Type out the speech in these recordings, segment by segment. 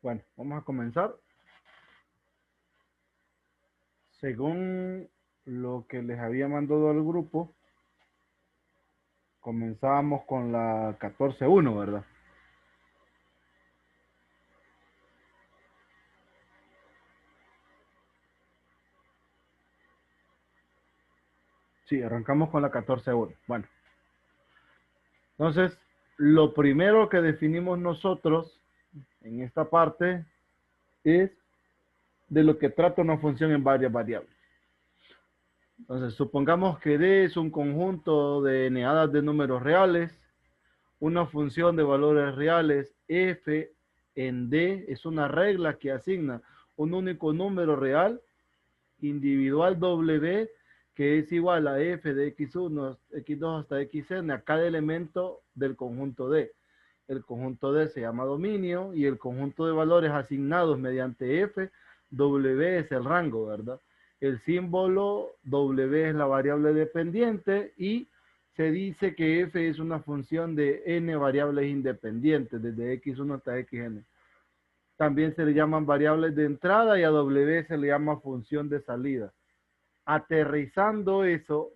Bueno, vamos a comenzar. Según lo que les había mandado al grupo, comenzábamos con la 14.1, ¿verdad? Sí, arrancamos con la 14.1. Bueno, entonces, lo primero que definimos nosotros en esta parte es de lo que trata una función en varias variables. Entonces, supongamos que D es un conjunto de eneadas de números reales, una función de valores reales f en D es una regla que asigna un único número real individual W que es igual a f de x1, x2 hasta xn a cada elemento del conjunto D. El conjunto D se llama dominio y el conjunto de valores asignados mediante f, W es el rango, ¿verdad? El símbolo W es la variable dependiente y se dice que f es una función de n variables independientes, desde x1 hasta xn. También se le llaman variables de entrada y a W se le llama función de salida. Aterrizando eso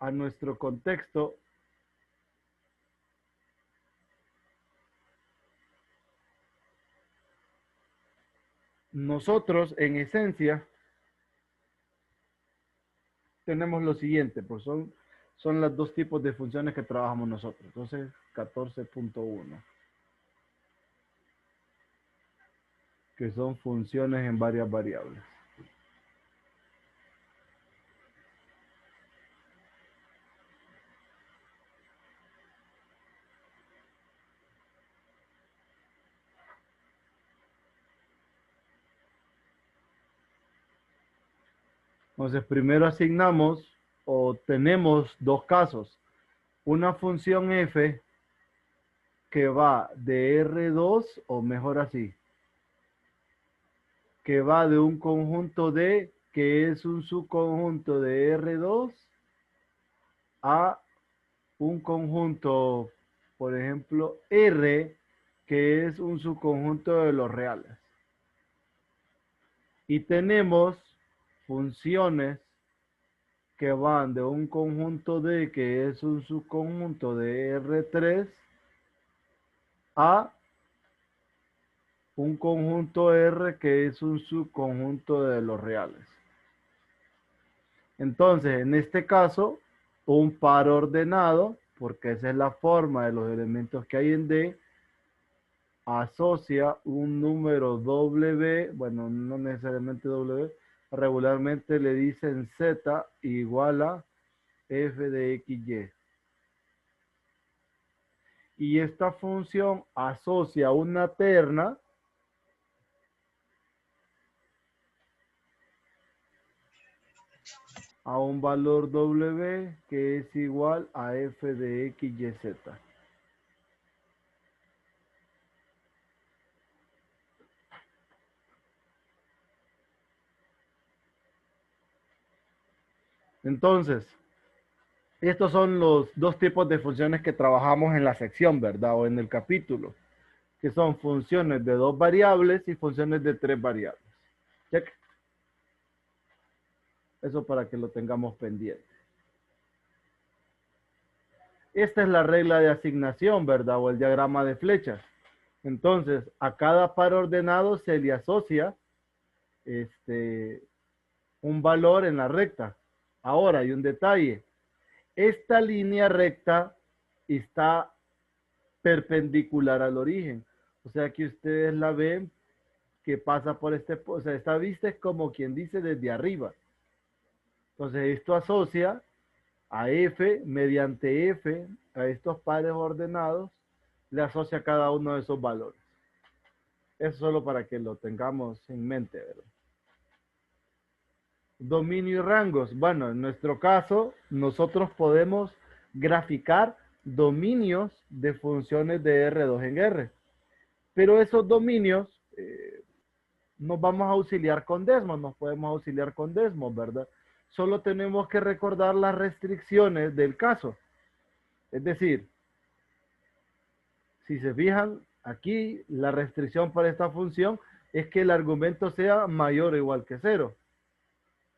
a nuestro contexto, nosotros en esencia tenemos lo siguiente, pues son los dos tipos de funciones que trabajamos nosotros. Entonces, 14.1, que son funciones en varias variables. Entonces, primero asignamos o tenemos dos casos. Una función f que va de R2, o mejor así, que va de un conjunto D, que es un subconjunto de R2, a un conjunto, por ejemplo, R, que es un subconjunto de los reales. Y tenemos funciones que van de un conjunto D, que es un subconjunto de R3, a un conjunto R, que es un subconjunto de los reales. Entonces, en este caso, un par ordenado, porque esa es la forma de los elementos que hay en D, asocia un número W, bueno, no necesariamente W, regularmente le dicen Z igual a f de XY. Y esta función asocia una terna a un valor W que es igual a f de XYZ. Entonces, estos son los dos tipos de funciones que trabajamos en la sección, ¿verdad? O en el capítulo, que son funciones de dos variables y funciones de tres variables. Check. Eso para que lo tengamos pendiente. Esta es la regla de asignación, ¿verdad? O el diagrama de flechas. Entonces, a cada par ordenado se le asocia un valor en la recta. Ahora, hay un detalle. Esta línea recta está perpendicular al origen. O sea que ustedes la ven que pasa por o sea, esta vista es como quien dice desde arriba. Entonces, esto asocia a F, mediante F, a estos pares ordenados, le asocia cada uno de esos valores. Eso solo para que lo tengamos en mente, ¿verdad? Dominio y rangos. Bueno, en nuestro caso, nosotros podemos graficar dominios de funciones de R2 en R. Pero esos dominios nos vamos a auxiliar con Desmos, nos podemos auxiliar con Desmos, ¿verdad? Solo tenemos que recordar las restricciones del caso. Es decir, si se fijan, aquí la restricción para esta función es que el argumento sea mayor o igual que 0.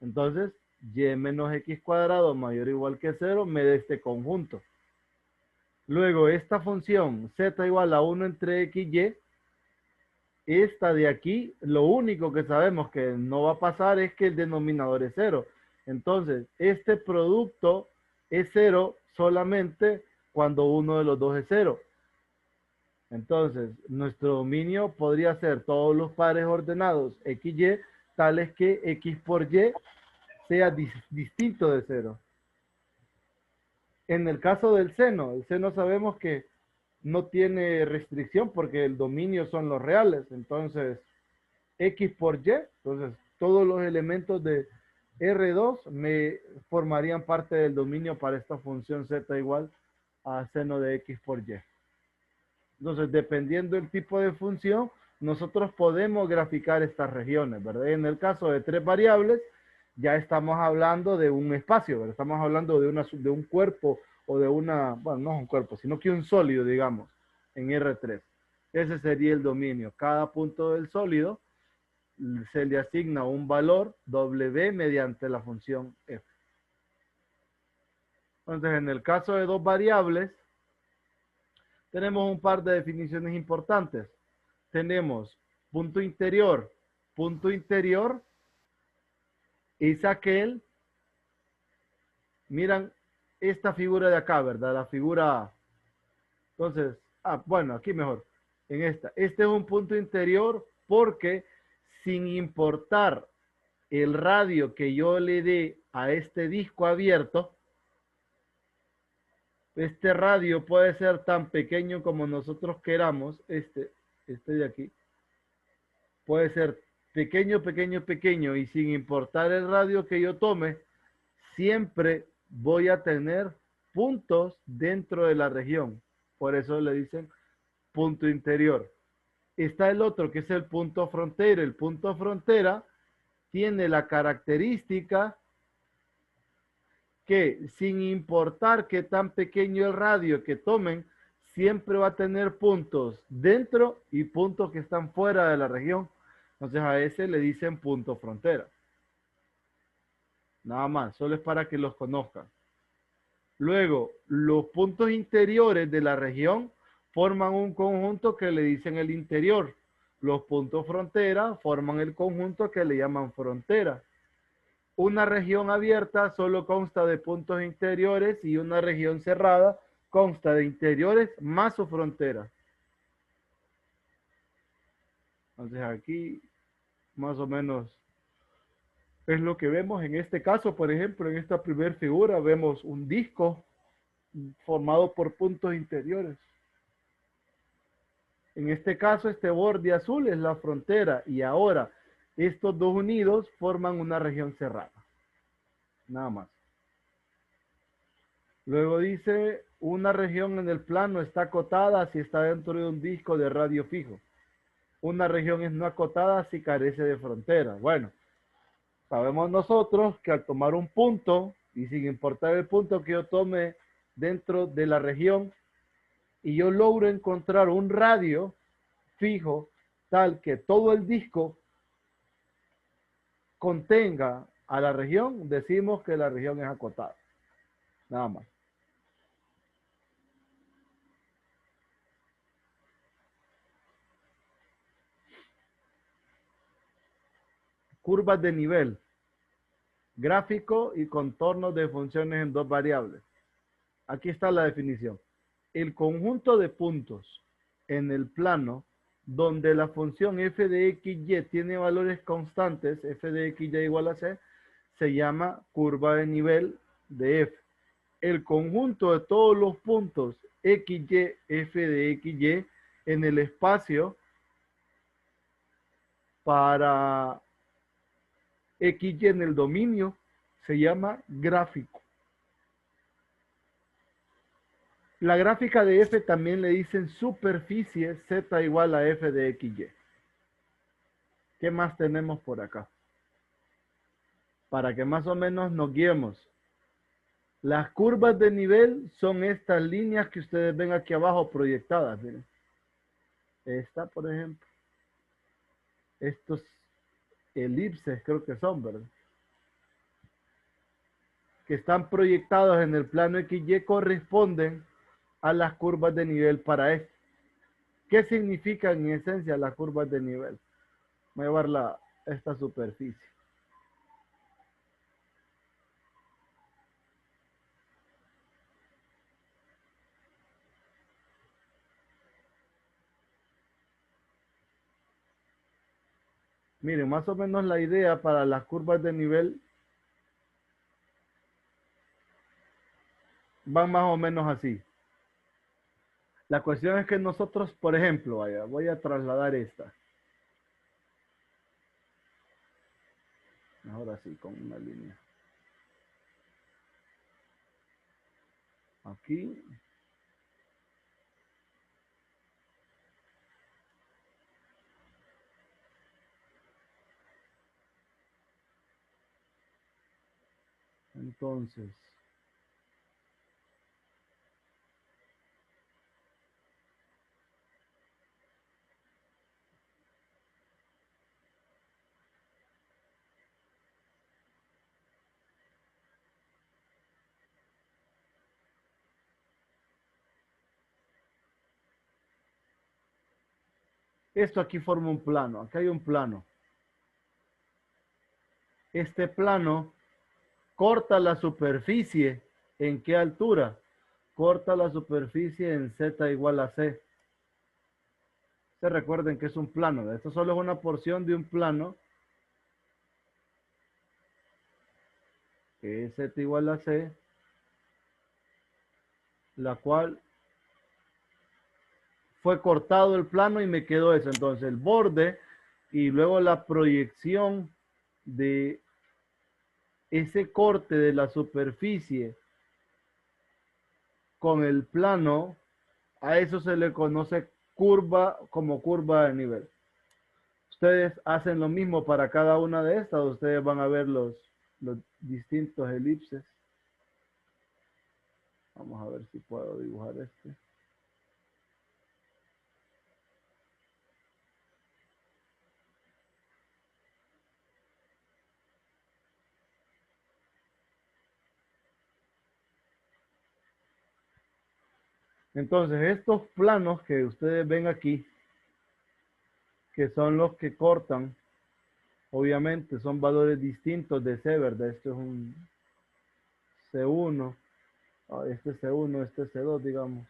Entonces, y menos x cuadrado mayor o igual que 0 me da este conjunto. Luego, esta función z igual a 1 entre x, y, esta de aquí, lo único que sabemos que no va a pasar es que el denominador es 0. Entonces, este producto es 0 solamente cuando uno de los dos es 0. Entonces, nuestro dominio podría ser todos los pares ordenados x, y, tales que x por y sea distinto de 0. En el caso del seno, el seno sabemos que no tiene restricción porque el dominio son los reales. Entonces, x por y, entonces todos los elementos de R2 me formarían parte del dominio para esta función z igual a seno de x por y. Entonces, dependiendo del tipo de función, nosotros podemos graficar estas regiones, ¿verdad? En el caso de 3 variables, ya estamos hablando de un espacio, ¿verdad? Estamos hablando de un cuerpo o de una, bueno, no es un cuerpo, sino que un sólido, digamos, en R3. Ese sería el dominio. Cada punto del sólido se le asigna un valor W mediante la función F. Entonces, en el caso de 2 variables, tenemos un par de definiciones importantes. Tenemos punto interior. Punto interior es aquel, miran esta figura de acá, ¿verdad? La figura, entonces, bueno, aquí mejor, en esta. Este es un punto interior porque sin importar el radio que yo le dé a este disco abierto, este radio puede ser tan pequeño como nosotros queramos, este de aquí, puede ser pequeño, pequeño, pequeño, y sin importar el radio que yo tome, siempre voy a tener puntos dentro de la región. Por eso le dicen punto interior. Está el otro que es el punto frontera. El punto frontera tiene la característica que sin importar qué tan pequeño el radio que tomen, siempre va a tener puntos dentro y puntos que están fuera de la región. Entonces a ese le dicen punto frontera. Nada más, solo es para que los conozcan. Luego, los puntos interiores de la región forman un conjunto que le dicen el interior. Los puntos frontera forman el conjunto que le llaman frontera. Una región abierta solo consta de puntos interiores y una región cerrada consta de interiores más su frontera. Entonces aquí más o menos es lo que vemos en este caso. Por ejemplo, en esta primera figura vemos un disco formado por puntos interiores. En este caso, este borde azul es la frontera y ahora estos dos unidos forman una región cerrada. Nada más. Luego dice, una región en el plano está acotada si está dentro de un disco de radio fijo. Una región es no acotada si carece de frontera. Bueno, sabemos nosotros que al tomar un punto, y sin importar el punto que yo tome dentro de la región, y yo logro encontrar un radio fijo tal que todo el disco contenga a la región, decimos que la región es acotada. Nada más. Curvas de nivel. Gráfico y contornos de funciones en 2 variables. Aquí está la definición. El conjunto de puntos en el plano donde la función f de x, y tiene valores constantes, f de x, y igual a c, se llama curva de nivel de f. El conjunto de todos los puntos x, y, f de x, y en el espacio para x, y en el dominio se llama gráfico. La gráfica de f también le dicen superficie z igual a f de x, y. ¿Qué más tenemos por acá? Para que más o menos nos guiemos. Las curvas de nivel son estas líneas que ustedes ven aquí abajo proyectadas. Miren. Esta, por ejemplo. Estos elipses creo que son, ¿verdad? Que están proyectados en el plano XY corresponden a las curvas de nivel para esto. ¿Qué significan en esencia las curvas de nivel? Voy a llevar esta superficie. Miren, más o menos la idea para las curvas de nivel van más o menos así. La cuestión es que nosotros, por ejemplo, vaya, voy a trasladar esta. Ahora sí, con una línea. Aquí. Entonces, esto aquí forma un plano. Aquí hay un plano. Este plano corta la superficie. ¿En qué altura? Corta la superficie en Z igual a C. Se recuerden que es un plano. Esto solo es una porción de un plano. Que es Z igual a C. La cual fue cortado el plano y me quedó eso. Entonces el borde y luego la proyección de ese corte de la superficie con el plano, a eso se le conoce curva como curva de nivel. Ustedes hacen lo mismo para cada una de estas. Ustedes van a ver los distintos elipses. Vamos a ver si puedo dibujar este. Entonces, estos planos que ustedes ven aquí, que son los que cortan, obviamente son valores distintos de C, ¿verdad? Esto es un C1, este es C1, este es C2, digamos.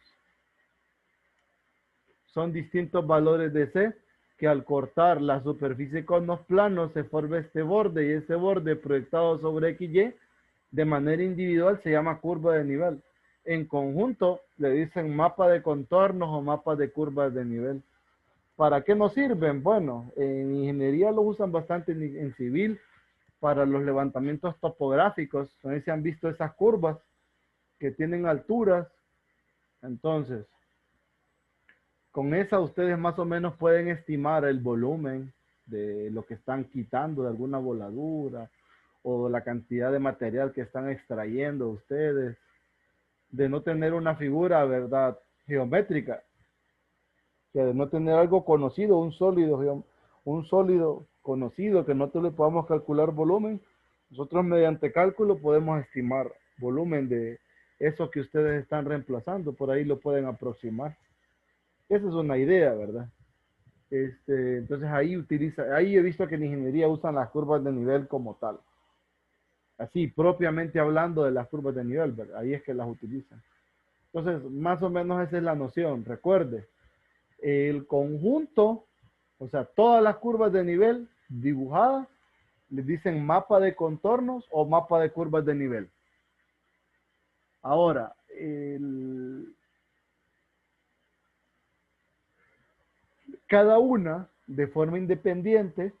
Son distintos valores de C que al cortar la superficie con los planos se forma este borde y ese borde proyectado sobre XY de manera individual se llama curva de nivel. En conjunto le dicen mapa de contornos o mapa de curvas de nivel. ¿Para qué nos sirven? Bueno, en ingeniería lo usan bastante en civil para los levantamientos topográficos. No sé si han visto esas curvas que tienen alturas. Entonces, con esa ustedes más o menos pueden estimar el volumen de lo que están quitando de alguna voladura o la cantidad de material que están extrayendo ustedes, de no tener una figura, ¿verdad? Geométrica, que de no tener algo conocido, un sólido conocido que no te le podamos calcular volumen, nosotros mediante cálculo podemos estimar volumen de eso que ustedes están reemplazando, por ahí lo pueden aproximar. Esa es una idea, ¿verdad? Entonces ahí he visto que en ingeniería usan las curvas de nivel como tal. Así, propiamente hablando de las curvas de nivel, ¿verdad? Ahí es que las utilizan. Entonces, más o menos esa es la noción. Recuerde, el conjunto, o sea, todas las curvas de nivel dibujadas, les dicen mapa de contornos o mapa de curvas de nivel. Ahora, cada una, de forma independiente,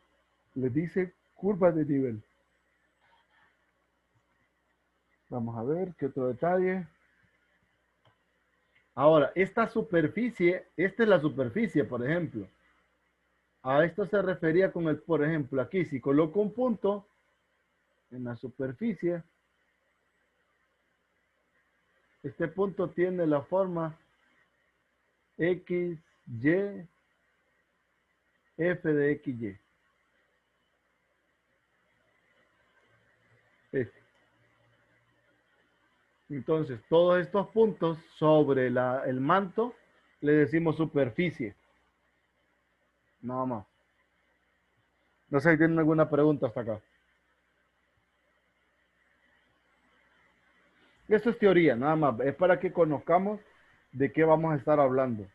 les dice curvas de nivel. Vamos a ver qué otro detalle. Ahora, esta superficie, esta es la superficie, por ejemplo. A esto se refería con el, por ejemplo, aquí, si coloco un punto en la superficie, Este punto tiene la forma X, Y, F de X, Y. Este. Entonces, todos estos puntos sobre el manto le decimos superficie. Nada más. No sé si tienen alguna pregunta hasta acá. Esto es teoría, nada más. Es para que conozcamos de qué vamos a estar hablando.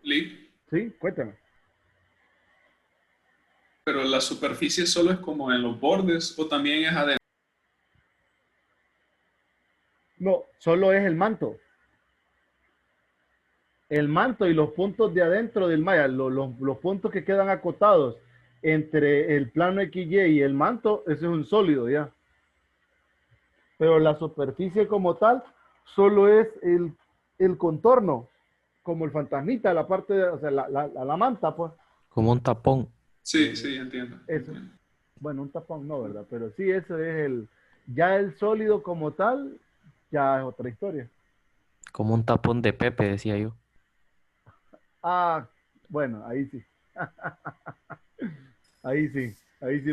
Lee, ¿Sí? Cuéntame. pero la superficie solo es como en los bordes o también es adentro. No, solo es el manto. El manto y los puntos de adentro del maya, los puntos que quedan acotados entre el plano XY y el manto, ese es un sólido ya. Pero la superficie como tal solo es el contorno, como el fantasmita, la parte, o sea, la manta, pues. Como un tapón, Sí, sí, entiendo, Eso. entiendo. Bueno, un tapón no, ¿verdad? Pero sí, eso es ya el sólido como tal, ya es otra historia. como un tapón de Pepe, decía yo. Ah, bueno, ahí sí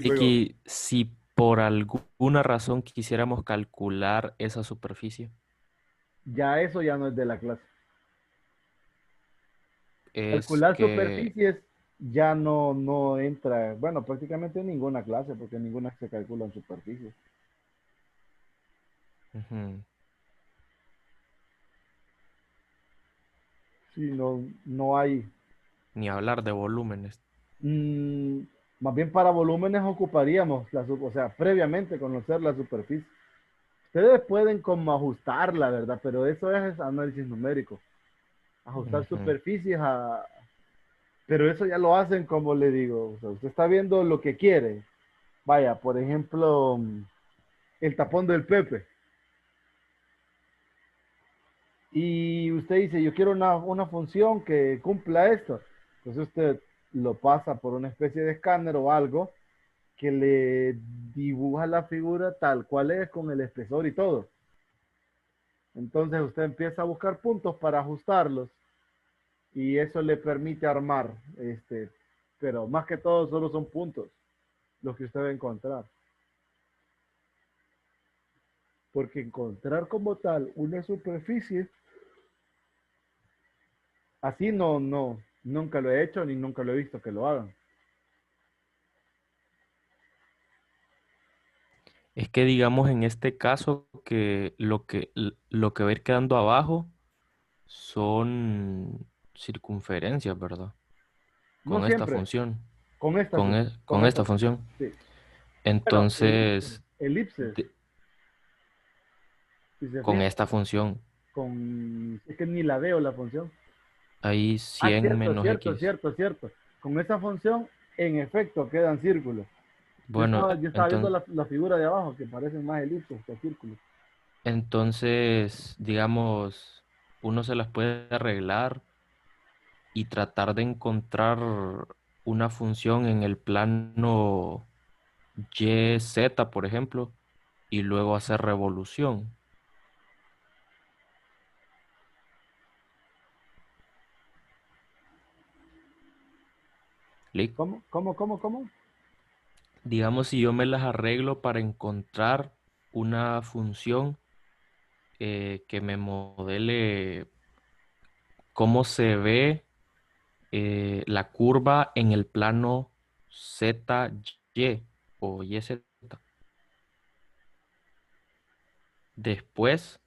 pegó. Ricky, si por alguna razón quisiéramos calcular esa superficie, Ya eso ya no es de la clase. es Calcular que superficies ya no entra, bueno, prácticamente en ninguna clase, porque ninguna se calcula en superficies. ujú, Sí, no hay. ni hablar de volúmenes. mm, Más bien para volúmenes ocuparíamos, o sea, previamente conocer la superficie. Ustedes pueden como ajustarla, ¿verdad? Pero eso es análisis numérico. Ajustar Ujú. superficies pero eso ya lo hacen como le digo. O sea, usted está viendo lo que quiere. Vaya, por ejemplo, el tapón del Pepe. Y usted dice, yo quiero una función que cumpla esto. Entonces usted lo pasa por una especie de escáner o algo que le dibuja la figura tal cual es con el espesor y todo. Entonces usted empieza a buscar puntos para ajustarlos y eso le permite armar, pero más que todo solo son puntos los que usted va a encontrar. Porque encontrar como tal una superficie, así nunca lo he hecho ni nunca lo he visto que lo hagan. Es que digamos en este caso que lo que va a ir quedando abajo son circunferencias, ¿verdad? No Con esta siempre, función, con esta con, sí, e- con con esta esta sí. función. Sí. Bueno, Entonces, elipses, de- si se con fija, esta función, es que ni la veo la función. hay Ah, 100 cierto, menos cierto, X. cierto, cierto. Con esa función, en efecto, quedan círculos. Bueno, Yo estaba viendo la figura de abajo, que parecen más elipses que círculos. entonces, digamos, uno se las puede arreglar y tratar de encontrar una función en el plano Y, Z, por ejemplo, y luego hacer revolución. ¿Lic? ¿Cómo? Digamos, si yo me las arreglo para encontrar una función que me modele cómo se ve la curva en el plano ZY o YZ. Después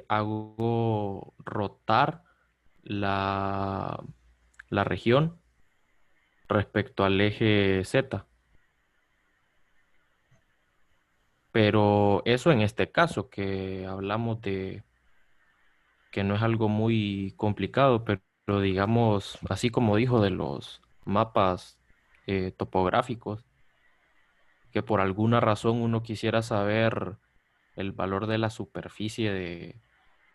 hago rotar la, la región respecto al eje Z. Pero eso en este caso, que hablamos de que no es algo muy complicado, pero digamos, así como dijo de los mapas topográficos, que por alguna razón uno quisiera saber el valor de la superficie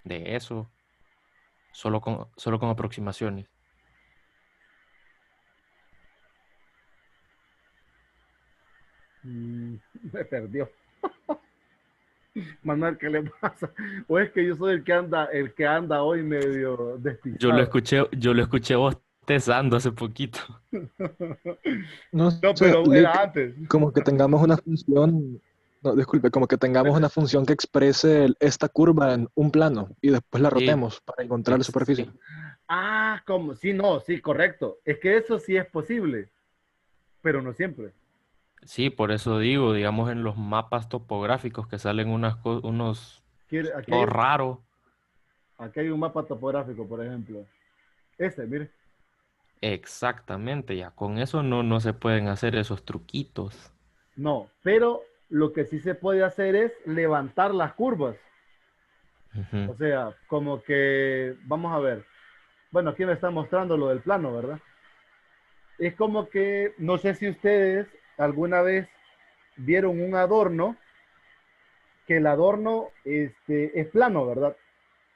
de eso, solo con aproximaciones. Me perdió. Manuel, ¿qué le pasa? O es que yo soy el que anda hoy medio despistado. Yo lo escuché bostezando hace poquito. No No, sé, pero Lick, era antes. como que tengamos una función, no, disculpe, como que tengamos una función que exprese esta curva en un plano y después la Sí, rotemos para encontrar la superficie. sí. Ah, como, sí, no, sí, correcto. Es que eso sí es posible, pero no siempre. Sí, por eso digo, digamos en los mapas topográficos que salen unos Aquí hay todo raro. aquí hay un mapa topográfico, por ejemplo. Este, mire. Exactamente, ya con eso no se pueden hacer esos truquitos. No, pero lo que sí se puede hacer es levantar las curvas. Ujú. O sea, como que, vamos a ver. Bueno, aquí me está mostrando lo del plano, ¿verdad? Es como que, no sé si ustedes alguna vez vieron un adorno, que el adorno es plano, ¿verdad?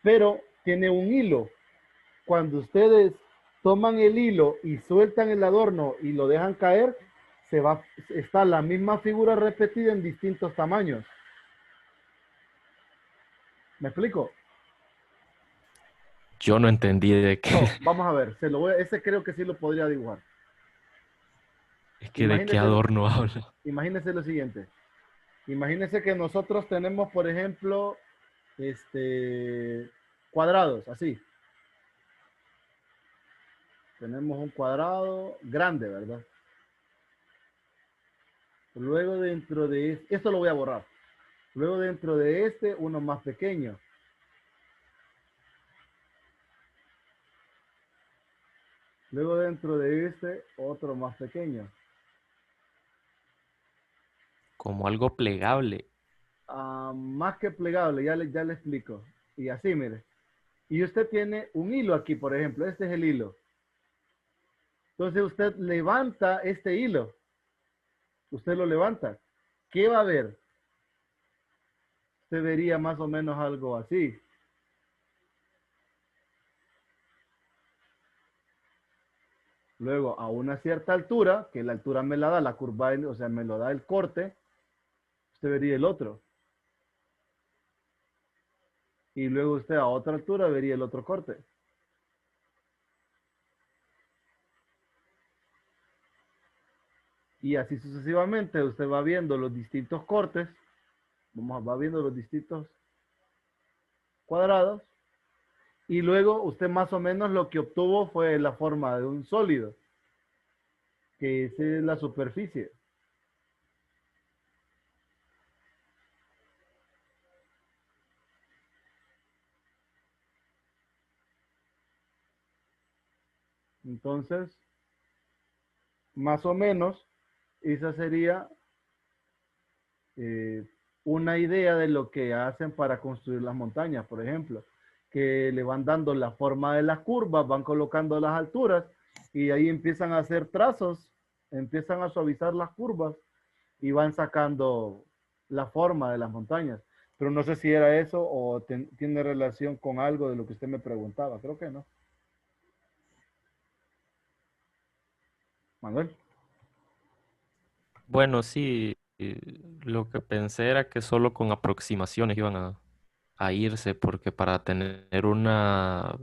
Pero tiene un hilo. Cuando ustedes toman el hilo y sueltan el adorno y lo dejan caer, está la misma figura repetida en distintos tamaños. ¿Me explico? Yo no entendí de qué, No, vamos a ver, ese creo que sí lo podría dibujar. es que de qué Imagínese, adorno habla. imagínese lo siguiente. Imagínese que nosotros tenemos, por ejemplo, cuadrados, así. Tenemos un cuadrado grande, ¿verdad? Luego dentro de esto lo voy a borrar. Luego dentro de uno más pequeño. Luego dentro de otro más pequeño. Como algo plegable. Más que plegable, ya le explico. Y así, mire. Y usted tiene un hilo aquí, por ejemplo. Este es el hilo. Entonces usted levanta este hilo. Usted lo levanta. ¿Qué va a ver? Usted vería más o menos algo así. Luego, a una cierta altura, que la altura me la da la curva, o sea, me lo da el corte, usted vería el otro. Y luego usted a otra altura vería el otro corte. Y así sucesivamente, usted va viendo los distintos cortes, va viendo los distintos cuadrados, y luego usted más o menos lo que obtuvo fue la forma de un sólido, que esa es la superficie. Entonces, más o menos, esa sería eh, una idea de lo que hacen para construir las montañas, por ejemplo, que le van dando la forma de las curvas, van colocando las alturas y ahí empiezan a hacer trazos, empiezan a suavizar las curvas y van sacando la forma de las montañas. Pero no sé si era eso o tiene relación con algo de lo que usted me preguntaba. Creo que no. Manuel. Bueno, sí, lo que pensé era que solo con aproximaciones iban a irse, porque para tener Ujú.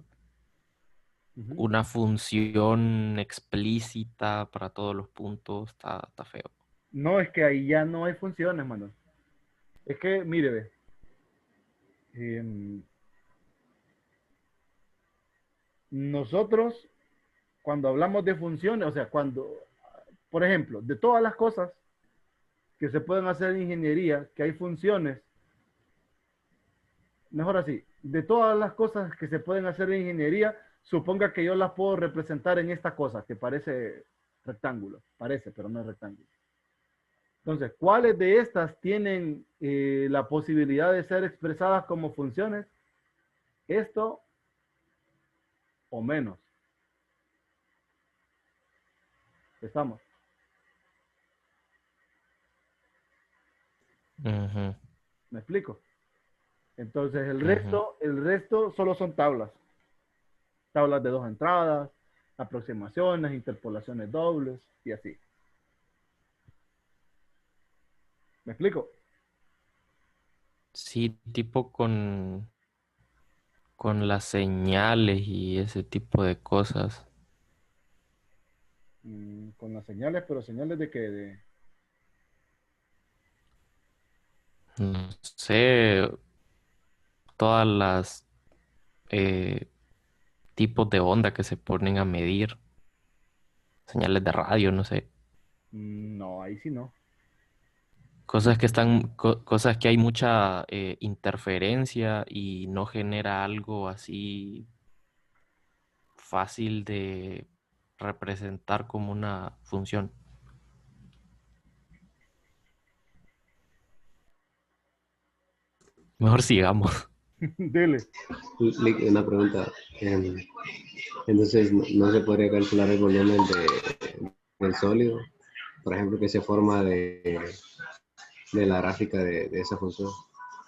una función explícita para todos los puntos, está feo. No, es que ahí ya no hay funciones, Manuel. Es que, mire, ve, nosotros cuando hablamos de funciones, o sea, por ejemplo, de todas las cosas que se pueden hacer en ingeniería, que hay funciones, mejor así, de todas las cosas que se pueden hacer en ingeniería, suponga que yo las puedo representar en esta cosa que parece rectángulo, parece, pero no es rectángulo. Entonces, ¿cuáles de estas tienen la posibilidad de ser expresadas como funciones? Esto o menos. Estamos. Ujú, ¿Me explico? Entonces, ujú. el resto solo son tablas. Tablas de dos entradas, aproximaciones, interpolaciones dobles y así. ¿Me explico? Sí, tipo con las señales y ese tipo de cosas. Con las señales, pero señales de que No sé, todas las eh, tipos de onda que se ponen a medir, señales de radio, no sé. no, ahí sí no. Cosas que hay mucha interferencia y no genera algo así fácil de representar como una función. Mejor sigamos. Dele. Una pregunta. Entonces, ¿no se podría calcular el volumen del sólido? Por ejemplo, que se forma de la gráfica de esa función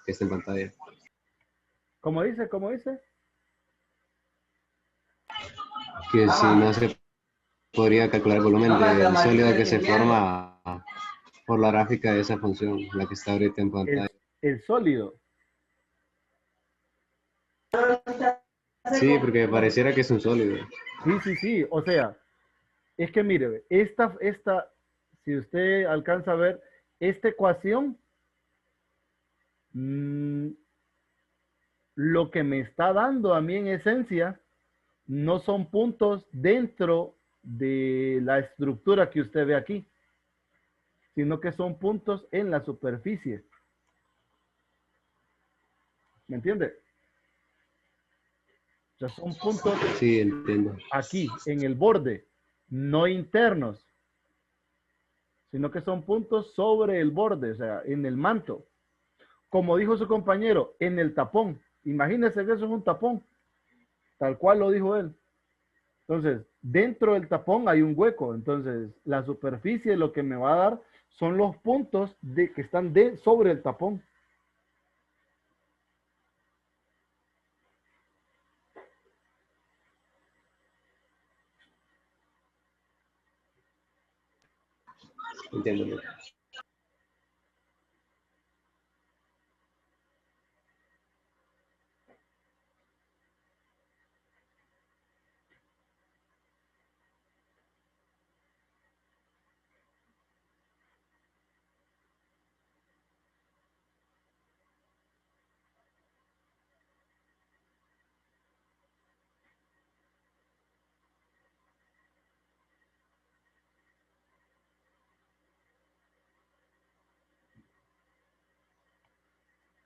que está en pantalla. ¿Cómo dice? ¿Cómo dice? Que si no se podría calcular el volumen del sólido que se forma por la gráfica de esa función, la que está ahorita en El, pantalla. el sólido. Sí, porque pareciera que es un sólido. Sí, sí, sí. O sea, es que mire, si usted alcanza a ver, esta ecuación, mm, lo que me está dando a mí en esencia no son puntos dentro de la estructura que usted ve aquí, sino que son puntos en la superficie. ¿Me entiende? O sea, son puntos Sí, entiendo. aquí, en el borde, no internos, sino que son puntos sobre el borde, o sea, en el manto. Como dijo su compañero, en el tapón. Imagínense que eso es un tapón, tal cual lo dijo él. Entonces, dentro del tapón hay un hueco. Entonces, la superficie lo que me va a dar son los puntos que están sobre el tapón. Entiendo.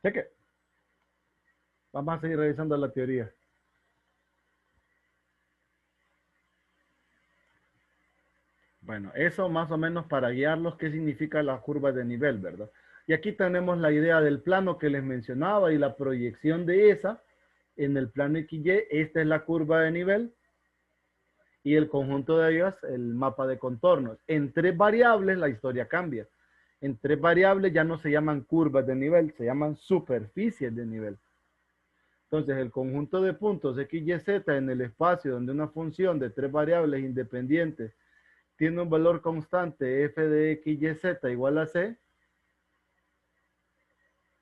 Sé que vamos a seguir revisando la teoría. Bueno, eso más o menos para guiarlos, qué significa la curva de nivel, ¿verdad? Y aquí tenemos la idea del plano que les mencionaba y la proyección de esa en el plano XY. Esta es la curva de nivel y el conjunto de ellas, el mapa de contornos. En tres variables la historia cambia. En tres variables ya no se llaman curvas de nivel, se llaman superficies de nivel. Entonces, el conjunto de puntos X, Y, Z en el espacio donde una función de tres variables independientes tiene un valor constante f de X, Y, Z igual a C,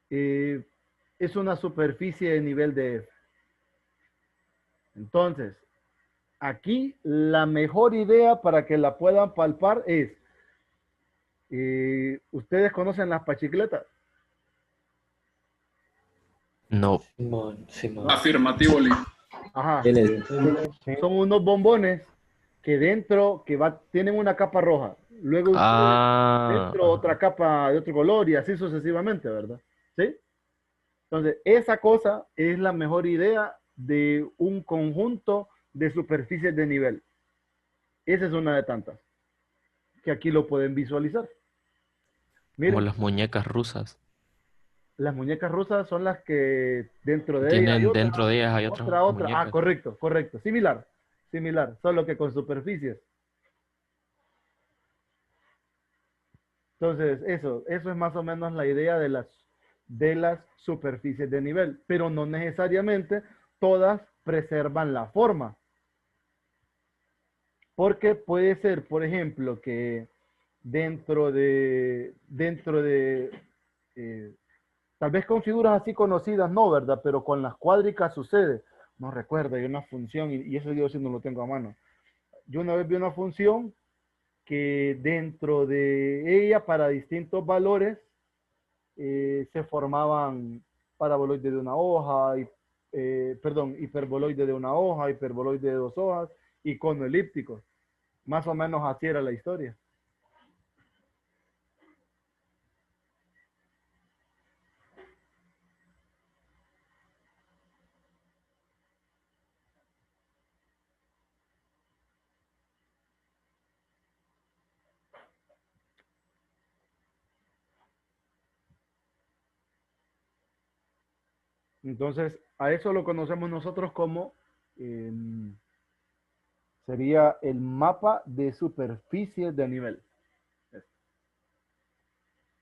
es una superficie de nivel de F. Entonces, aquí la mejor idea para que la puedan palpar es, ¿ustedes conocen las pachicletas? No, Simón, Simón. Afirmativo, Lee. Ajá. Tienes- Son unos bombones que dentro, tienen una capa roja. Luego ustedes dentro ajá. otra capa de otro color y así sucesivamente, ¿verdad? ¿Sí? Entonces, esa cosa es la mejor idea de un conjunto de superficies de nivel. Esa es una de tantas que aquí lo pueden visualizar. Como Miren, las muñecas rusas. las muñecas rusas son las que dentro de ellas hay Tienen otra, dentro de ellas hay otras otra. Ah, muñecas. correcto, correcto. Similar, similar, solo que con superficies. Entonces, eso es más o menos la idea de las superficies de nivel, pero no necesariamente todas preservan la forma. Porque puede ser, por ejemplo, que dentro de tal vez con figuras así conocidas, no, ¿verdad? Pero con las cuádricas sucede. No recuerdo, hay una función, y eso yo sí no lo tengo a mano. Yo una vez vi una función que dentro de ella, para distintos valores, se formaban paraboloides de una hoja, perdón, hiperboloide de una hoja, hiperboloide de dos hojas y cono elíptico. Más o menos así era la historia. Entonces, a eso lo conocemos nosotros como, sería el mapa de superficie de nivel.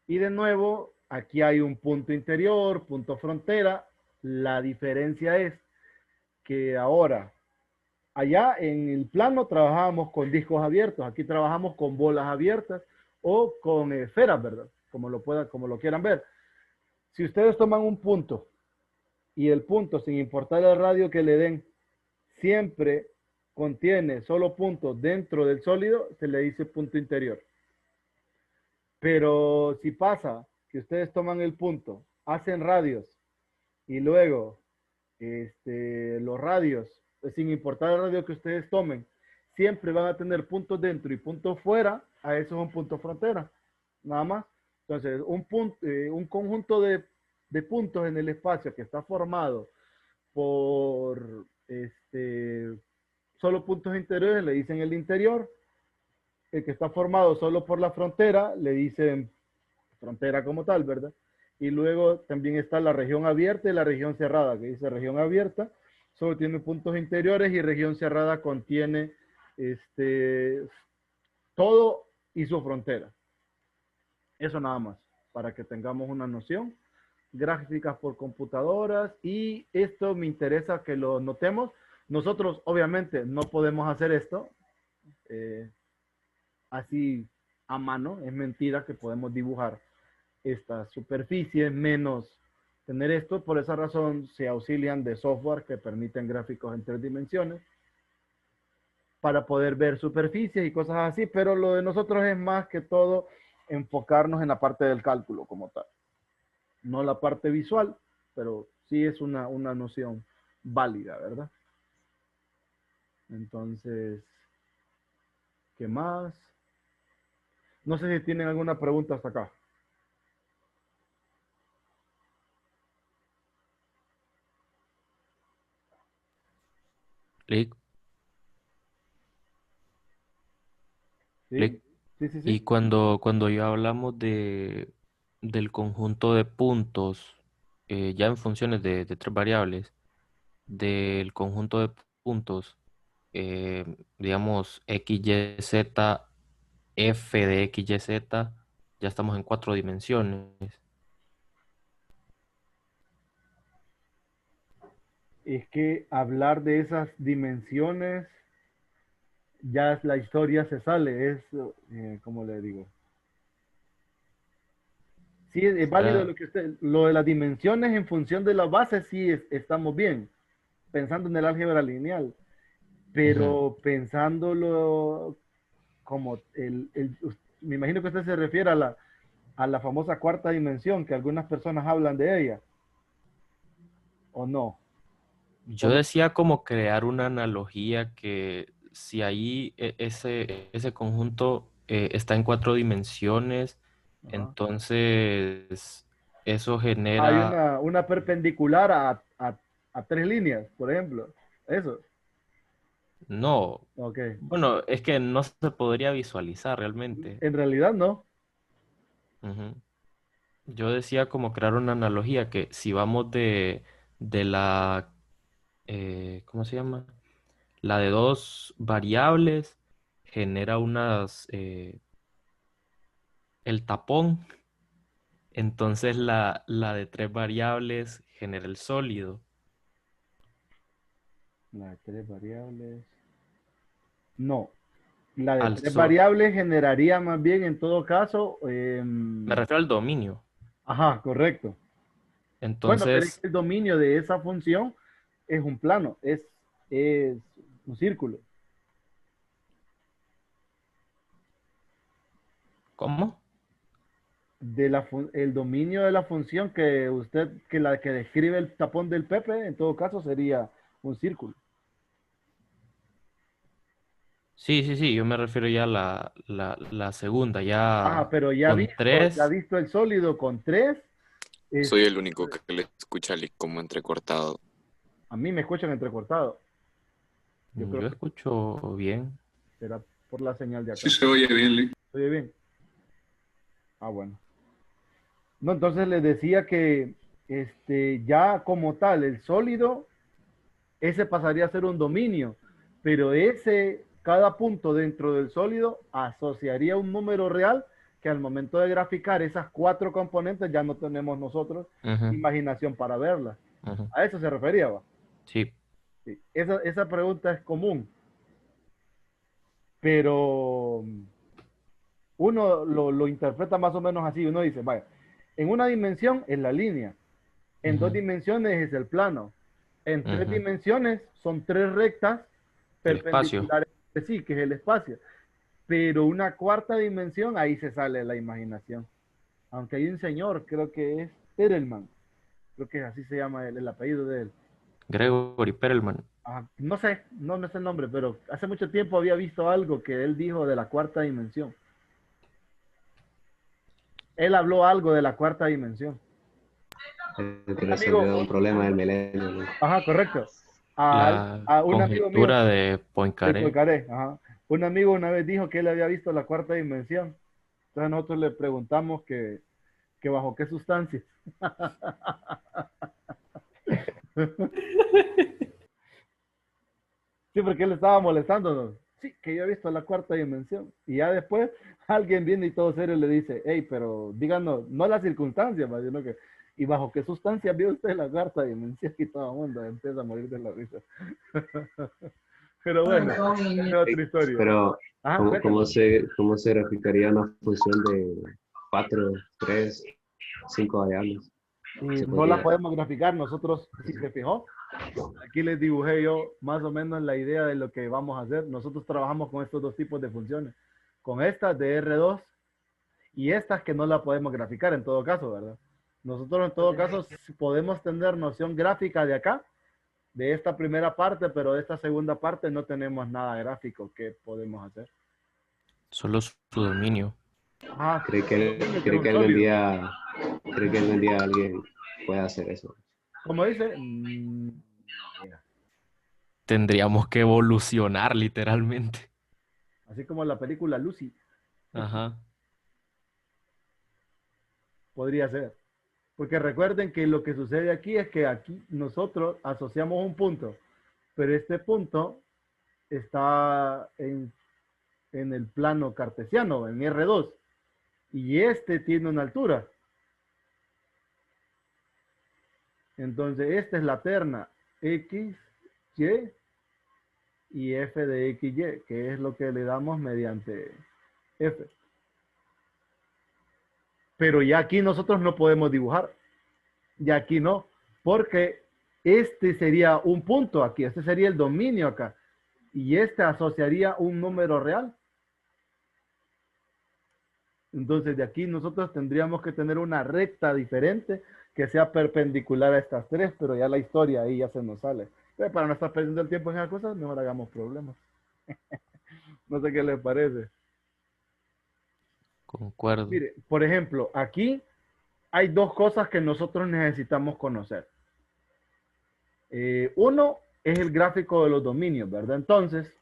Y de nuevo, aquí hay un punto interior, punto frontera. La diferencia es que ahora, allá en el plano trabajábamos con discos abiertos, aquí trabajamos con bolas abiertas o con esferas, ¿verdad? Como lo quieran ver. Si ustedes toman un punto y el punto, sin importar el radio que le den, siempre contiene solo puntos dentro del sólido, se le dice punto interior. Pero si pasa que ustedes toman el punto, hacen radios y luego los radios, sin importar el radio que ustedes tomen, siempre van a tener puntos dentro y puntos fuera, a eso es un punto frontera, nada más. Entonces, un conjunto de puntos en el espacio que está formado por solo puntos interiores, le dicen el interior. El que está formado solo por la frontera, le dicen frontera como tal, ¿verdad? Y luego también está la región abierta y la región cerrada, que dice región abierta, solo tiene puntos interiores y región cerrada contiene todo y su frontera. Eso nada más, para que tengamos una noción. Gráficas por computadoras, y esto me interesa que lo notemos. Nosotros obviamente no podemos hacer esto así a mano, es mentira que podemos dibujar estas superficies menos tener esto. Por esa razón se auxilian de software que permiten gráficos en 3 dimensiones para poder ver superficies y cosas así, pero lo de nosotros es más que todo enfocarnos en la parte del cálculo como tal. No la parte visual, pero sí es una noción válida, ¿verdad? Entonces, ¿qué más? No sé si tienen alguna pregunta hasta acá. Clic, ¿Sí? clic. Sí, sí, Y sí. cuando ya hablamos del conjunto de puntos, ya en funciones de tres variables, del conjunto de puntos, digamos, x, y, z, f de x, y, z, ya estamos en 4 dimensiones. Es que hablar de esas dimensiones, ya la historia se sale, es, ¿cómo le digo? Sí, es válido ¿Será? lo de las dimensiones en función de la base, sí estamos bien, pensando en el álgebra lineal, Ujú. pero pensándolo como me imagino que usted se refiere a la famosa cuarta dimensión, que algunas personas hablan de ella, ¿o no? Yo Solo, decía como crear una analogía que si ahí ese conjunto está en 4 dimensiones, ajá. entonces eso Hay genera, una perpendicular a 3 líneas, por ejemplo. Eso. no, Ok. bueno, es que no se podría visualizar realmente. En realidad no. Ujú. Yo decía como crear una analogía que si vamos de la, ¿cómo se llama? La de 2 variables genera el tapón. Entonces la de 3 variables genera el sólido. La de 3 variables. No. La de Al tres sol. variables generaría más bien en todo caso. Me refiero al dominio. Ajá, correcto. Bueno, pero es Entonces, que el dominio de esa función es un plano, es un círculo. ¿cómo? El dominio de la función que usted, que la que describe el tapón del Pepe, en todo caso sería un círculo. Sí, sí, sí, yo me refiero ya a la segunda, Ah, ya pero con ya 3. visto el sólido con tres, es, Soy el único que le escucha como entrecortado. a mí me escuchan entrecortado. Yo creo Yo que escucho bien. será por la señal de Sí acá. se oye bien, Lee. ¿Se oye bien? Ah, bueno. No, entonces les decía que ya como tal, el sólido, ese pasaría a ser un dominio, pero cada punto dentro del sólido asociaría un número real que al momento de graficar esas cuatro componentes ya no tenemos nosotros Ujú, imaginación para verlas. ujú. A eso se refería, ¿va? Sí, Sí. Esa pregunta es común, pero uno lo interpreta más o menos así. Uno dice, vaya, en una dimensión es la línea, en dos ujú, dimensiones es el plano, en tres ujú. dimensiones son tres rectas El espacio. perpendiculares, sí, que es el espacio. Pero una cuarta dimensión, ahí se sale la imaginación. Aunque hay un señor, creo que es Perelman, creo que así se llama el apellido de él. Gregory Perelman. No sé, no me sé el nombre, pero hace mucho tiempo había visto algo que él dijo de la cuarta dimensión. Él habló algo de la cuarta dimensión. El que Un amigo, resolvió un problema del milenio, ¿no? ajá, correcto. A, La a un amigo mío conjetura de de Poincaré. Poincaré, ajá. Un amigo una vez dijo que él había visto la cuarta dimensión. Entonces nosotros le preguntamos que bajo qué sustancias. Sí, porque él estaba molestándonos. Sí, que yo he visto la cuarta dimensión. Y ya después alguien viene y todo serio le dice, hey, pero díganos, no las circunstancias, sino que, ¿y bajo qué sustancias vio usted la cuarta dimensión? Y todo el mundo empieza a morir de la risa. Pero bueno, es otra historia. Pero, Ajá, cuéntame. cómo se graficaría una función de 4, 3, 5 variables? Y Se no la podría. podemos graficar nosotros, si se fijó. Aquí les dibujé yo más o menos la idea de lo que vamos a hacer. Nosotros trabajamos con estos dos tipos de funciones. Con estas de R2 y estas que no la podemos graficar en todo caso, ¿verdad? Nosotros en todo caso podemos tener noción gráfica de acá, de esta primera parte, pero de esta segunda parte no tenemos nada gráfico que podemos hacer. Solo su dominio. Ah, ¿Cree el dominio que es cree un que sólido. algún día alguien pueda hacer eso? Como dice, Tendríamos que evolucionar literalmente. así como la película Lucy, Ajá. podría ser. Porque recuerden que lo que sucede aquí es que aquí nosotros asociamos un punto, pero este punto está en el plano cartesiano, en R2, y este tiene una altura. Entonces, esta es la terna X, Y y F de X, Y, que es lo que le damos mediante F. Pero ya aquí nosotros no podemos dibujar. Ya aquí no, porque este sería un punto aquí, este sería el dominio acá. Y este asociaría un número real. Entonces de aquí nosotros tendríamos que tener una recta diferente que sea perpendicular a estas tres, pero ya la historia ahí ya se nos sale. Pero para no estar perdiendo el tiempo en esas cosas, mejor hagamos problemas. No sé qué les parece. Concuerdo. Mire, por ejemplo, aquí hay dos cosas que nosotros necesitamos conocer. Uno es el gráfico de los dominios, ¿verdad? Entonces,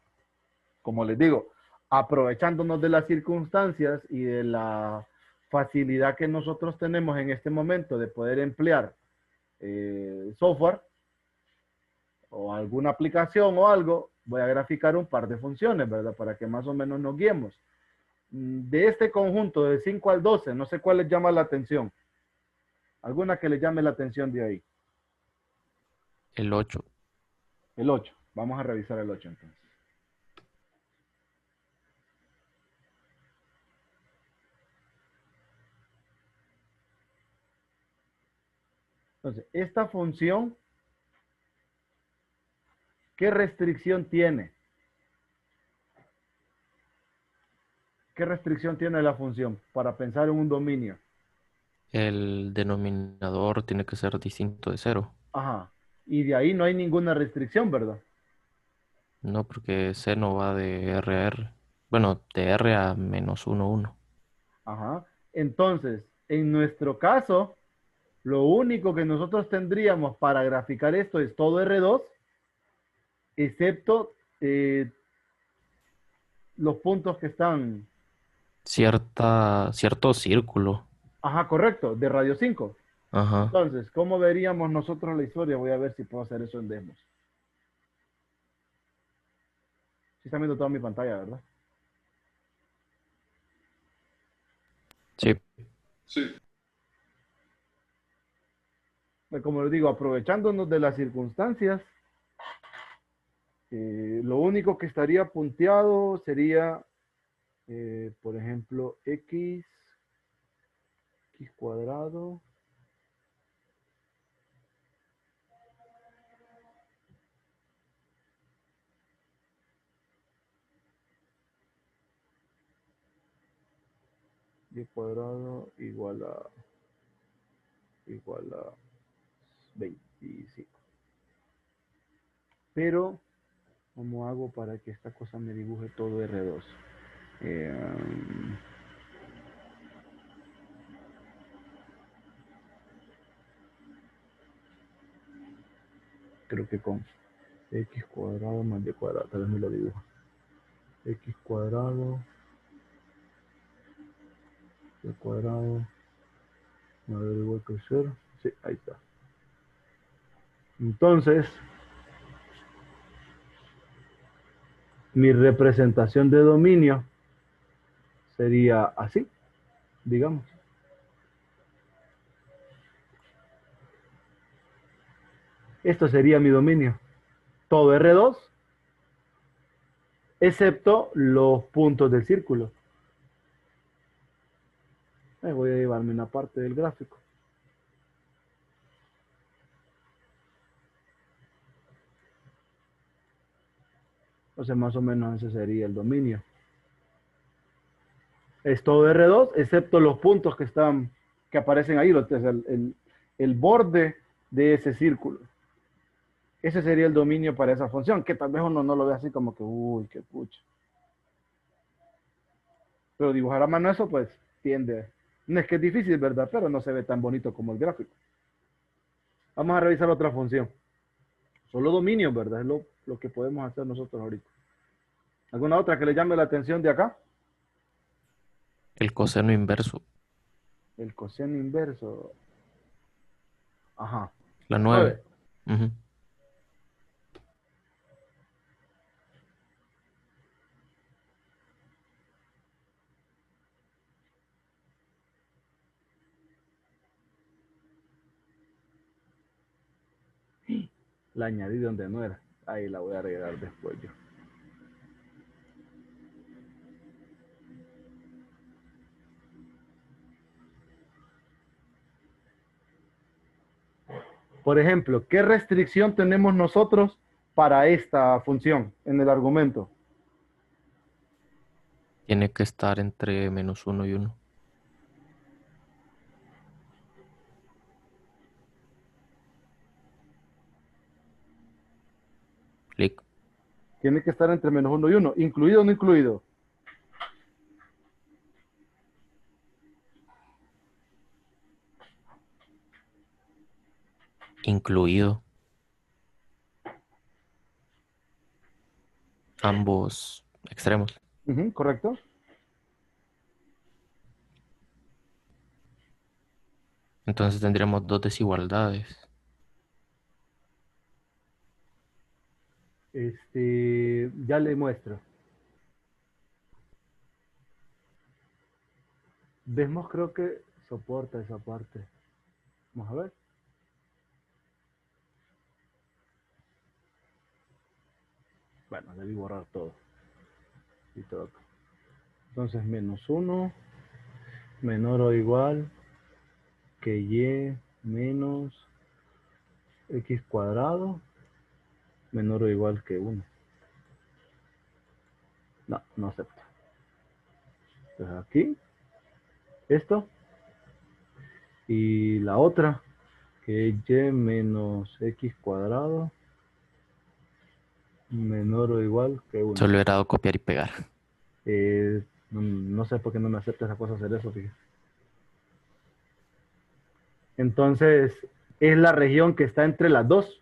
como les digo, aprovechándonos de las circunstancias y de la facilidad que nosotros tenemos en este momento de poder emplear software o alguna aplicación o algo, voy a graficar un par de funciones, ¿verdad? Para que más o menos nos guiemos. De este conjunto de 5 al 12, no sé cuál les llama la atención. Alguna que les llame la atención de ahí. El 8. El 8. Vamos a revisar el 8 entonces. Entonces, esta función, ¿qué restricción tiene? ¿Qué restricción tiene la función para pensar en un dominio? El denominador tiene que ser distinto de cero. Ajá. Y de ahí no hay ninguna restricción, ¿verdad? No, porque seno va de R a R. Bueno, de R a menos 1, 1. Ajá. Entonces, en nuestro caso, lo único que nosotros tendríamos para graficar esto es todo R2, excepto los puntos que están, Cierto círculo. ajá, correcto, de radio 5. Ajá. Entonces, ¿cómo veríamos nosotros la historia? Voy a ver si puedo hacer eso en Demos. Sí están viendo toda mi pantalla, ¿verdad? Sí. Sí. Como les digo, aprovechándonos de las circunstancias, lo único que estaría punteado sería, por ejemplo, x cuadrado. Y cuadrado igual a 25. Pero, ¿cómo hago para que esta cosa me dibuje todo R2? Creo que con x cuadrado más y cuadrado, tal vez me lo dibujo. X cuadrado, y cuadrado, mayor o igual que 0. Sí, ahí está. Entonces, mi representación de dominio sería así, digamos. Esto sería mi dominio. Todo R2, excepto los puntos del círculo. Voy a llevarme una parte del gráfico. Entonces, más o menos ese sería el dominio. Es todo R2, excepto los puntos que aparecen ahí, el borde de ese círculo. Ese sería el dominio para esa función, que tal vez uno no lo ve así como que, uy, qué pucha. Pero dibujar a mano eso, pues, tiende. No es que es difícil, ¿verdad? Pero no se ve tan bonito como el gráfico. Vamos a revisar otra función. Solo dominio, ¿verdad? Es lo que podemos hacer nosotros ahorita. ¿Alguna otra que le llame la atención de acá? El coseno inverso. El coseno inverso. Ajá. La La 9. 9. Ujú. La añadí donde no era. Ahí la voy a agregar después yo. Por ejemplo, ¿qué restricción tenemos nosotros para esta función en el argumento? Tiene que estar entre menos 1 y 1. Clic. Tiene que estar entre menos 1 y 1. ¿Incluido o no incluido? Incluido. Ambos extremos. ¿Correcto? Entonces tendríamos dos desigualdades. Ya le muestro. Desmos creo que soporta esa parte. Vamos a ver. Bueno, debí borrar todo. Y todo. Entonces, menos 1, menor o igual que y menos X cuadrado menor o igual que 1. No, no acepto. Entonces aquí, esto. Y la otra, que es y menos x cuadrado menor o igual que 1. Solo era copiar y pegar. No sé por qué no me acepta esa cosa hacer eso, fíjate. Entonces, es la región que está entre las dos.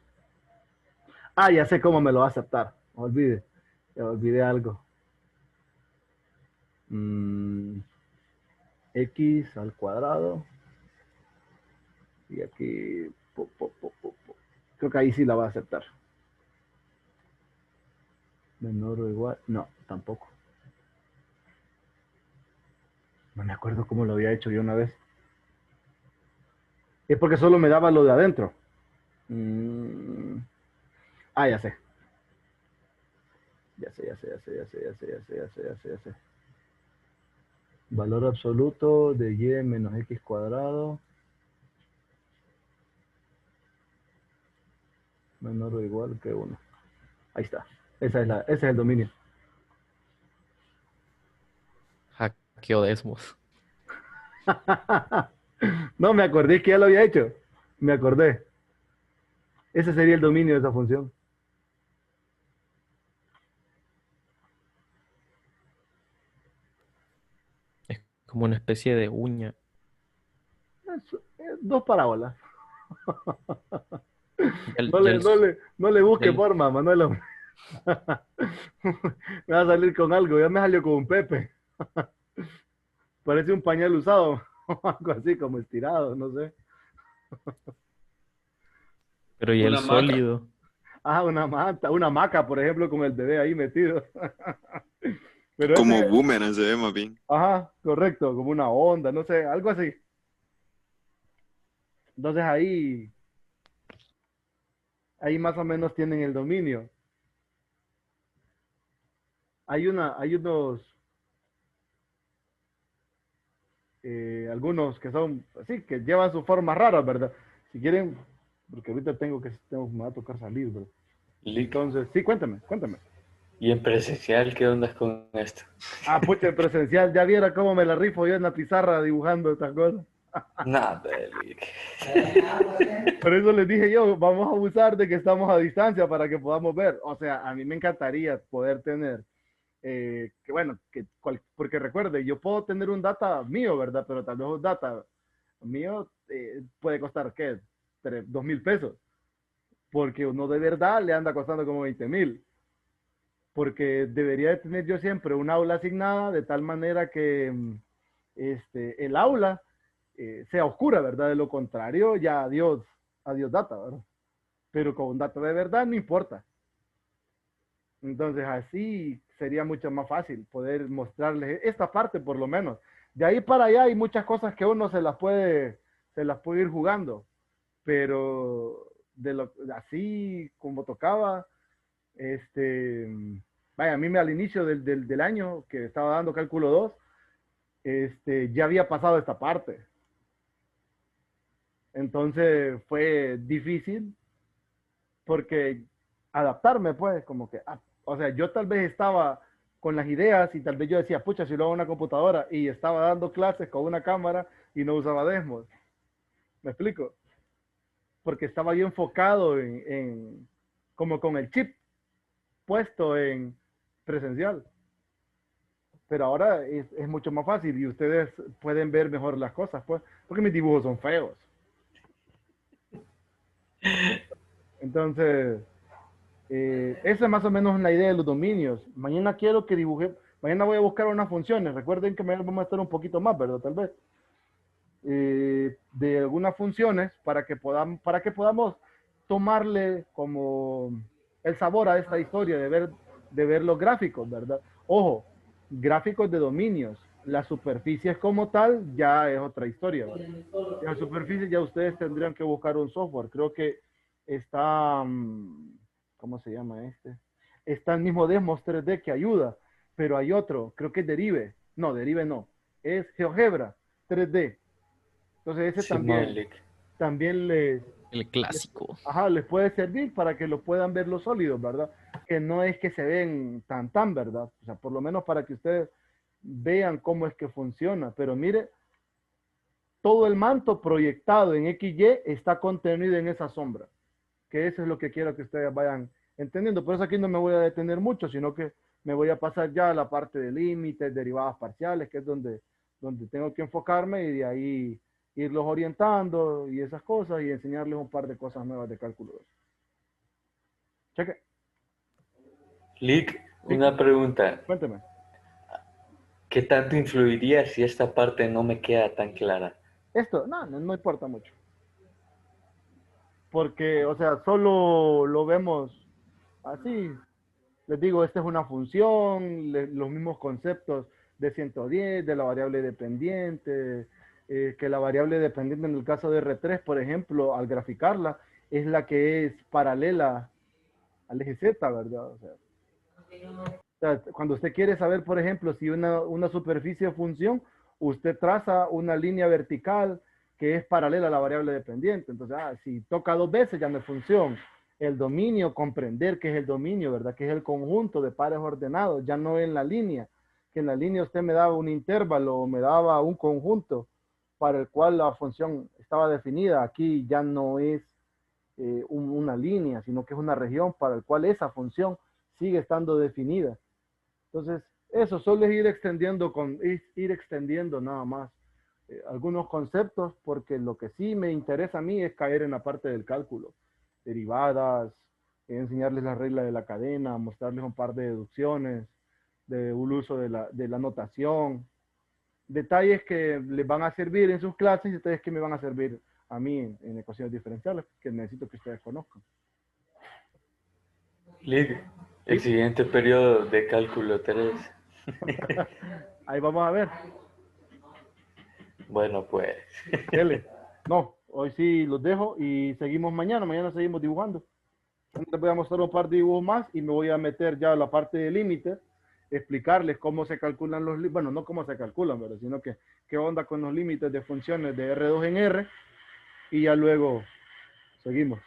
Ah, ya sé cómo me lo va a aceptar. Olvidé algo. X al cuadrado. Y aquí, creo que ahí sí la va a aceptar. Menor o igual. No, tampoco. No me acuerdo cómo lo había hecho yo una vez. Es porque solo me daba lo de adentro. Ya sé. Ya sé. Valor absoluto de y menos x cuadrado. Menor o igual que 1. Ahí está. Ese es el dominio. Hackeo Desmos. No, me acordé que ya lo había hecho. Me acordé. Ese sería el dominio de esa función. Es como una especie de uña. Dos parábolas. El- No ya le, el- no le, no le busque ya el- forma, Manuel. Me va a salir con algo. Ya me salió con un Pepe. Parece un pañal usado. Algo así como estirado, no sé. Pero ya el Una maca. sólido. Una manta, una hamaca, por ejemplo, con el bebé ahí metido. Pero Como ese, boomerang se ve más bien. correcto, como una onda, no sé, algo así. Entonces ahí más o menos tienen el dominio. Hay unos, algunos que son así, que llevan sus formas raras, ¿verdad? Si quieren, porque ahorita me va a tocar salir, ¿verdad? Lick. Entonces, sí, cuéntame. ¿Y en presencial qué onda con esto? Pucha, el presencial, ya viera cómo me la rifo yo en la pizarra dibujando estas cosas. Nada, Lick. Por eso les dije yo, vamos a abusar de que estamos a distancia para que podamos ver. O sea, a mí me encantaría poder tener, porque recuerde, yo puedo tener un data mío, ¿verdad? Pero tal vez un data mío puede costar, ¿qué? 2,000 pesos. Porque uno de verdad le anda costando como 20,000. Porque debería de tener yo siempre un aula asignada de tal manera que el aula sea oscura, ¿verdad? De lo contrario, ya adiós data, ¿verdad? Pero con data de verdad no importa. Entonces así sería mucho más fácil poder mostrarles esta parte por lo menos. De ahí para allá hay muchas cosas que uno se las puede ir jugando, pero así como tocaba, vaya, a mí al inicio del año que estaba dando cálculo 2, ya había pasado esta parte. Entonces fue difícil porque adaptarme, pues, como que, o sea, yo tal vez estaba con las ideas y tal vez yo decía, pucha, si lo hago en una computadora y estaba dando clases con una cámara y no usaba Desmos. ¿Me explico? Porque estaba yo enfocado como con el chip puesto en presencial. Pero ahora es mucho más fácil y ustedes pueden ver mejor las cosas, pues, porque mis dibujos son feos. Entonces, esa es más o menos la idea de los dominios. Mañana quiero que mañana voy a buscar unas funciones. Recuerden que mañana vamos a estar un poquito más, ¿verdad? Tal vez. De algunas funciones para que podamos tomarle como el sabor a esta historia de ver los gráficos, ¿verdad? Ojo, gráficos de dominios. Las superficies como tal ya es otra historia, ¿verdad? Las superficies ya ustedes tendrían que buscar un software. Creo que está, ¿cómo se llama este? Está el mismo Desmos 3D que ayuda, pero hay otro, creo que es Derive. No, Derive no. Es GeoGebra 3D. Entonces ese Simón, Lick. también les... El clásico. Ajá, les puede servir para que lo puedan ver los sólidos, ¿verdad? Que no es que se ven tan, ¿verdad? O sea, por lo menos para que ustedes vean cómo es que funciona. Pero mire, todo el manto proyectado en XY está contenido en esa sombra. Que eso es lo que quiero que ustedes vayan entendiendo. Por eso aquí no me voy a detener mucho, sino que me voy a pasar ya a la parte de límites, derivadas parciales, que es donde tengo que enfocarme y de ahí irlos orientando y esas cosas y enseñarles un par de cosas nuevas de cálculo 2. Cheque. Lick, una pregunta. Cuénteme. ¿Qué tanto influiría si esta parte no me queda tan clara? Esto, no importa mucho. Porque, o sea, solo lo vemos así. Les digo, esta es una función, los mismos conceptos de 110, de la variable dependiente, que la variable dependiente en el caso de R3, por ejemplo, al graficarla, es la que es paralela al eje Z, ¿verdad? O sea, cuando usted quiere saber, por ejemplo, si una superficie o función, usted traza una línea vertical que es paralela a la variable dependiente. Entonces, si toca 2 veces ya no es función. El dominio, comprender qué es el dominio, ¿verdad? Que es el conjunto de pares ordenados, ya no en la línea. Que en la línea usted me daba un intervalo o me daba un conjunto para el cual la función estaba definida. Aquí ya no es una línea, sino que es una región para el cual esa función sigue estando definida. Entonces, eso solo es ir extendiendo nada más algunos conceptos, porque lo que sí me interesa a mí es caer en la parte del cálculo. Derivadas, enseñarles la regla de la cadena, mostrarles un par de deducciones, de un uso de la notación, detalles que les van a servir en sus clases y detalles que me van a servir a mí en ecuaciones diferenciales, que necesito que ustedes conozcan. Lick, el siguiente periodo de cálculo 3. Ahí vamos a ver. Bueno, pues. Dele. No, hoy sí los dejo y seguimos mañana. Mañana seguimos dibujando. Les voy a mostrar un par de dibujos más y me voy a meter ya a la parte de límites, explicarles cómo se calculan los límites, bueno, no cómo se calculan, ¿verdad? Sino que qué onda con los límites de funciones de R2 en R y ya luego seguimos.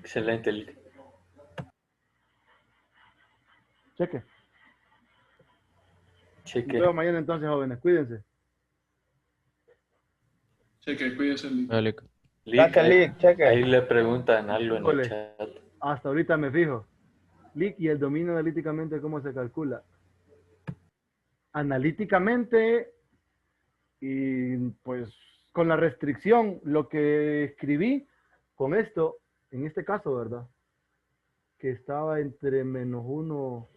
Excelente, Lick. Cheque. Cheque. Nos vemos mañana entonces, jóvenes. Cuídense. Cheque, cuídese. Lick, Cheque. ahí le preguntan algo en el Híjole. chat. Hasta ahorita me fijo. Lick, y el dominio analíticamente, ¿cómo se calcula? Analíticamente, y pues con la restricción, lo que escribí con esto, en este caso, ¿verdad? Que estaba entre -1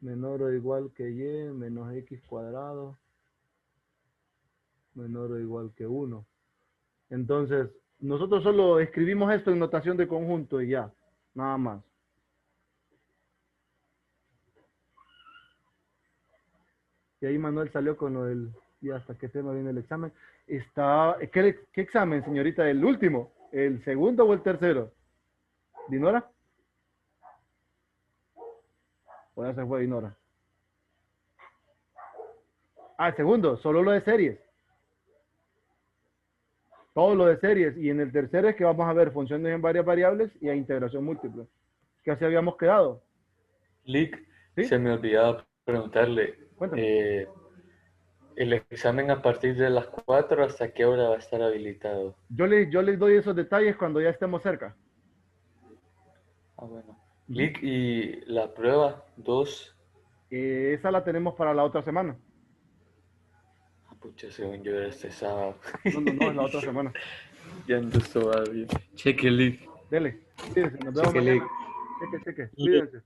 menor o igual que y menos x cuadrado menor o igual que 1. Entonces, nosotros solo escribimos esto en notación de conjunto y ya, nada más. Y ahí Manuel salió con lo del, y hasta qué tema viene el examen. ¿Qué examen, señorita? ¿El último? ¿El segundo o el tercero? ¿Dinora? O ya se fue Dinora. El segundo, solo lo de series. Todo lo de series. Y en el tercero es que vamos a ver funciones en varias variables y a integración múltiple. Que así habíamos quedado. Lick, ¿Sí? se me olvidaba preguntarle. Cuéntame. El examen a partir de las 4, ¿hasta qué hora va a estar habilitado? Yo les doy esos detalles cuando ya estemos cerca. Bueno. Lick, ¿y la prueba 2? Esa la tenemos para la otra semana. Pucha, según yo era este sábado. No, es la otra semana. Ya ando bien. Cheque, Lick. Dele. Cuídense, nos vemos Cheque, mañana. Lick. Cheque. Cuídense.